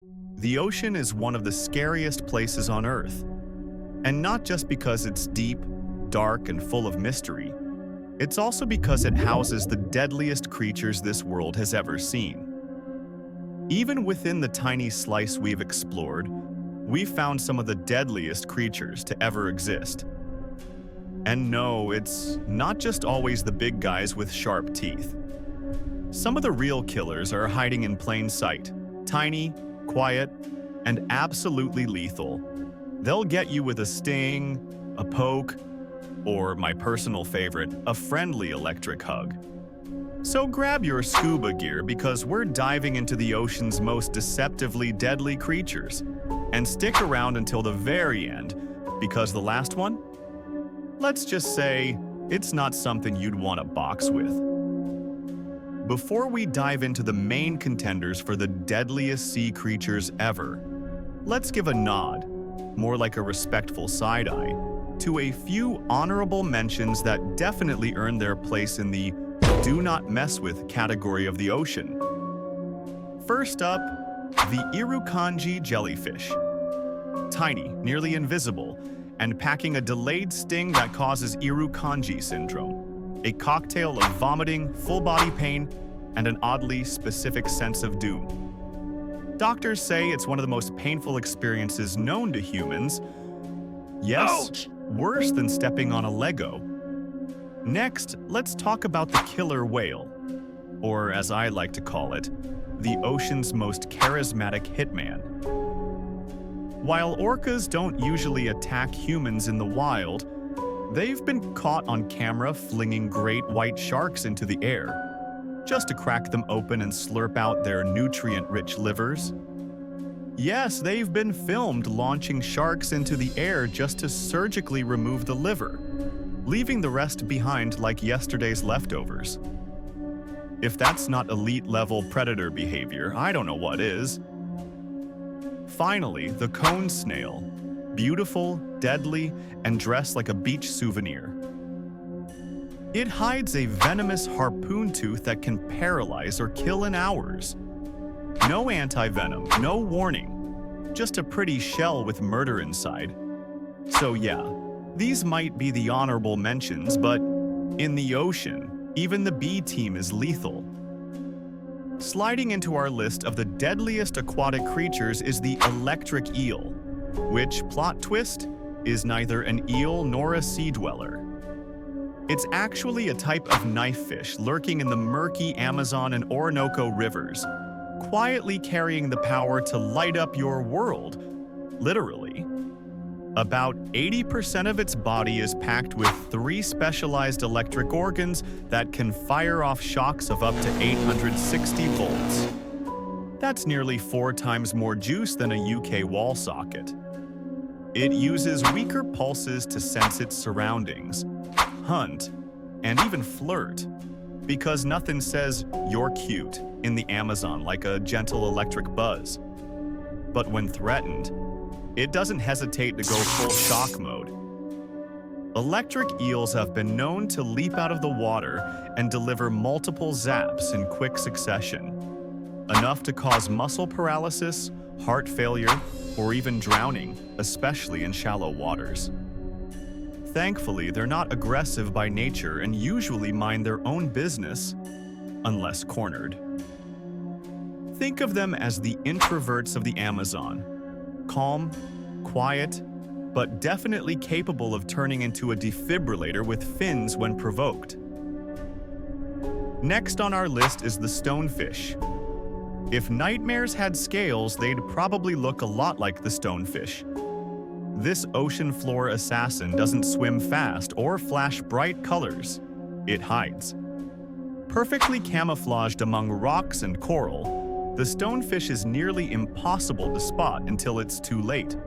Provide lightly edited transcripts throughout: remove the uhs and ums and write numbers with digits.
The ocean is one of the scariest places on Earth. And not just because it's deep, dark, and full of mystery. It's also because it houses the deadliest creatures this world has ever seen. Even within the tiny slice we've explored, we've found some of the deadliest creatures to ever exist. And no, it's not just always the big guys with sharp teeth. Some of the real killers are hiding in plain sight, tiny, quiet, and absolutely lethal. They'll get you with a sting, a poke, or my personal favorite, a friendly electric hug. So grab your scuba gear because we're diving into the ocean's most deceptively deadly creatures. And stick around until the very end, because the last one? Let's just say it's not something you'd want to box with. Before we dive into the main contenders for the deadliest sea creatures ever, let's give a nod, more like a respectful side-eye, to a few honorable mentions that definitely earned their place in the do not mess with category of the ocean. First up, the Irukandji jellyfish. Tiny, nearly invisible, and packing a delayed sting that causes Irukandji syndrome, a cocktail of vomiting, full-body pain, and an oddly specific sense of doom. Doctors say it's one of the most painful experiences known to humans. Yes, ouch! Worse than stepping on a Lego. Next, let's talk about the killer whale, or as I like to call it, the ocean's most charismatic hitman. While orcas don't usually attack humans in the wild, they've been caught on camera flinging great white sharks into the air, just to crack them open and slurp out their nutrient-rich livers. Yes, they've been filmed launching sharks into the air just to surgically remove the liver, leaving the rest behind like yesterday's leftovers. If that's not elite-level predator behavior, I don't know what is. Finally, the cone snail. Beautiful, deadly, and dressed like a beach souvenir. It hides a venomous harpoon tooth that can paralyze or kill in hours. No anti-venom, no warning. Just a pretty shell with murder inside. So yeah, these might be the honorable mentions, but in the ocean, even the B team is lethal. Sliding into our list of the deadliest aquatic creatures is the electric eel, which, plot twist, is neither an eel nor a sea dweller. It's actually a type of knife fish lurking in the murky Amazon and Orinoco rivers, quietly carrying the power to light up your world, literally. About 80% of its body is packed with 3 specialized electric organs that can fire off shocks of up to 860 volts. That's nearly 4 times more juice than a UK wall socket. It uses weaker pulses to sense its surroundings, hunt, and even flirt, because nothing says "you're cute" in the Amazon like a gentle electric buzz. But when threatened, it doesn't hesitate to go full shock mode. Electric eels have been known to leap out of the water and deliver multiple zaps in quick succession, enough to cause muscle paralysis, heart failure, or even drowning, especially in shallow waters. Thankfully, they're not aggressive by nature and usually mind their own business, unless cornered. Think of them as the introverts of the Amazon. Calm, quiet, but definitely capable of turning into a defibrillator with fins when provoked. Next on our list is the stonefish. If nightmares had scales, they'd probably look a lot like the stonefish. This ocean floor assassin doesn't swim fast or flash bright colors. It hides. Perfectly camouflaged among rocks and coral, the stonefish is nearly impossible to spot until it's too late.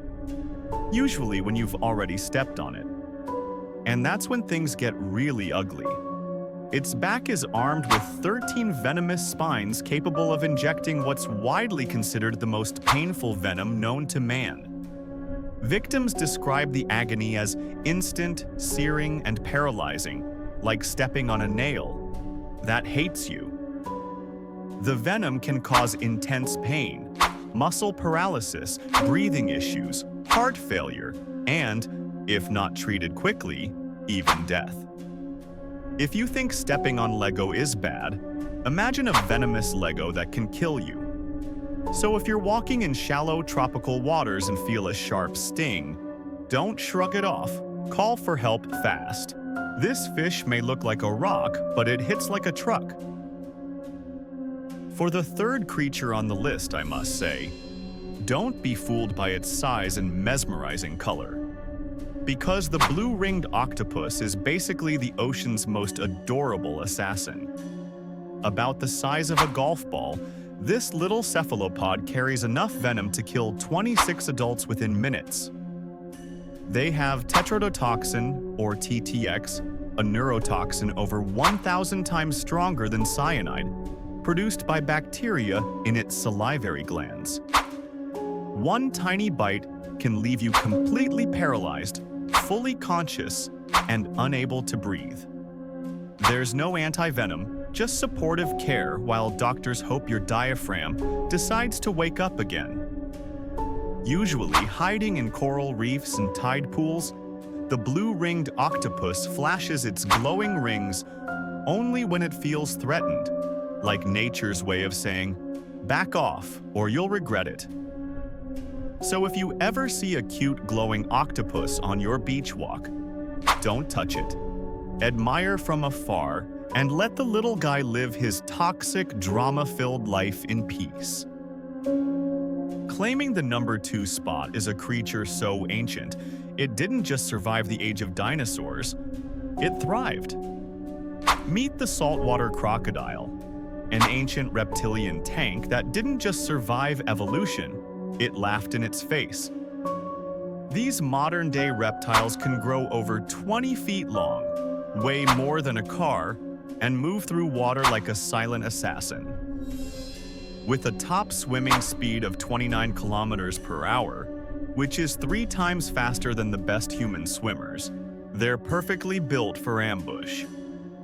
Usually when you've already stepped on it. And that's when things get really ugly. Its back is armed with 13 venomous spines capable of injecting what's widely considered the most painful venom known to man. Victims describe the agony as instant, searing, and paralyzing, like stepping on a nail that hates you. The venom can cause intense pain, muscle paralysis, breathing issues, heart failure, and, if not treated quickly, even death. If you think stepping on Lego is bad, imagine a venomous Lego that can kill you. So if you're walking in shallow tropical waters and feel a sharp sting, don't shrug it off. Call for help fast. This fish may look like a rock, but it hits like a truck. For the third creature on the list, I must say, don't be fooled by its size and mesmerizing color. Because the blue-ringed octopus is basically the ocean's most adorable assassin. About the size of a golf ball, this little cephalopod carries enough venom to kill 26 adults within minutes. They have tetrodotoxin, or TTX, a neurotoxin over 1,000 times stronger than cyanide, produced by bacteria in its salivary glands. One tiny bite can leave you completely paralyzed, fully conscious, and unable to breathe. There's no anti-venom, just supportive care while doctors hope your diaphragm decides to wake up again. Usually hiding in coral reefs and tide pools, the blue-ringed octopus flashes its glowing rings only when it feels threatened, like nature's way of saying, "Back off, or you'll regret it." So if you ever see a cute glowing octopus on your beach walk, don't touch it. Admire from afar and let the little guy live his toxic, drama-filled life in peace. Claiming the number 2 spot is a creature so ancient, it didn't just survive the age of dinosaurs, it thrived. Meet the saltwater crocodile, an ancient reptilian tank that didn't just survive evolution, it laughed in its face. These modern-day reptiles can grow over 20 feet long, weigh more than a car, and move through water like a silent assassin. With a top swimming speed of 29 kilometers per hour, which is 3 times faster than the best human swimmers, they're perfectly built for ambush.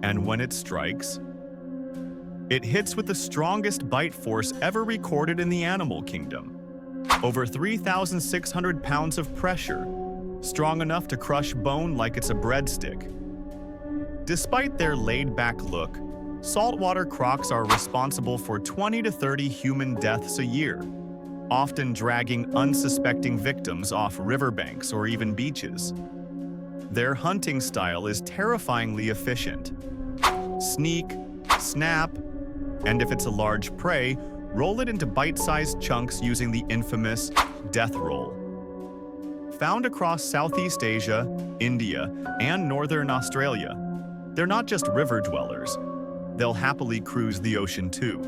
And when it strikes, it hits with the strongest bite force ever recorded in the animal kingdom. Over 3,600 pounds of pressure, strong enough to crush bone like it's a breadstick. Despite their laid-back look, saltwater crocs are responsible for 20 to 30 human deaths a year, often dragging unsuspecting victims off riverbanks or even beaches. Their hunting style is terrifyingly efficient. Sneak, snap, and if it's a large prey, roll it into bite-sized chunks using the infamous death roll. Found across Southeast Asia, India, and Northern Australia, they're not just river dwellers. They'll happily cruise the ocean too.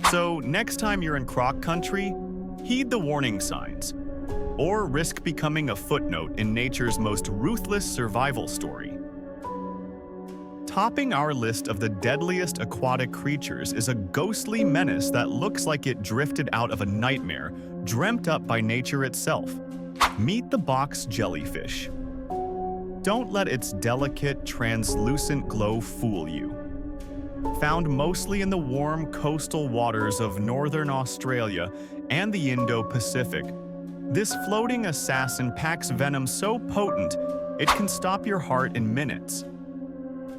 So next time you're in croc country, heed the warning signs, or risk becoming a footnote in nature's most ruthless survival story. Topping our list of the deadliest aquatic creatures is a ghostly menace that looks like it drifted out of a nightmare dreamt up by nature itself. Meet the box jellyfish. Don't let its delicate, translucent glow fool you. Found mostly in the warm coastal waters of northern Australia and the Indo-Pacific, this floating assassin packs venom so potent it can stop your heart in minutes.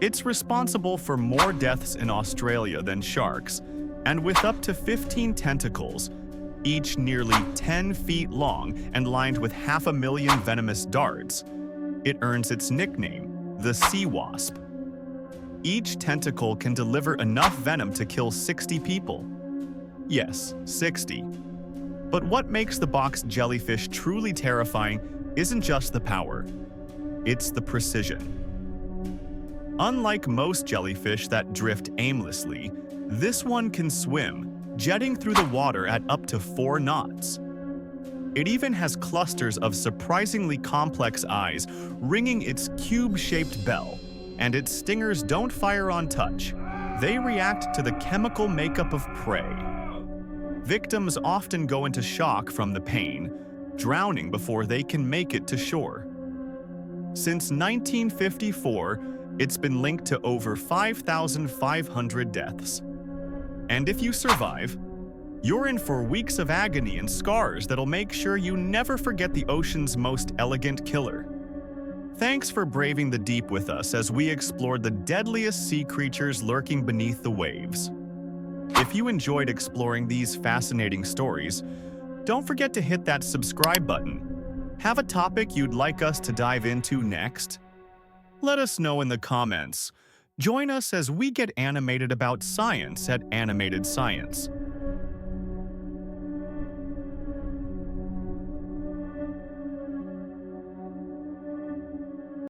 It's responsible for more deaths in Australia than sharks, and with up to 15 tentacles, each nearly 10 feet long and lined with 500,000 venomous darts, it earns its nickname, the sea wasp. Each tentacle can deliver enough venom to kill 60 people. Yes, 60. But what makes the box jellyfish truly terrifying isn't just the power, it's the precision. Unlike most jellyfish that drift aimlessly, this one can swim, jetting through the water at up to 4 knots. It even has clusters of surprisingly complex eyes ringing its cube-shaped bell, and its stingers don't fire on touch. They react to the chemical makeup of prey. Victims often go into shock from the pain, drowning before they can make it to shore. Since 1954, it's been linked to over 5,500 deaths. And if you survive, You're in for weeks of agony and scars that'll make sure you never forget the ocean's most elegant killer. Thanks for braving the deep with us as we explored the deadliest sea creatures lurking beneath the waves. If you enjoyed exploring these fascinating stories, don't forget to hit that subscribe button. Have a topic you'd like us to dive into next? Let us know in the comments. Join us as we get animated about science at Animated Science.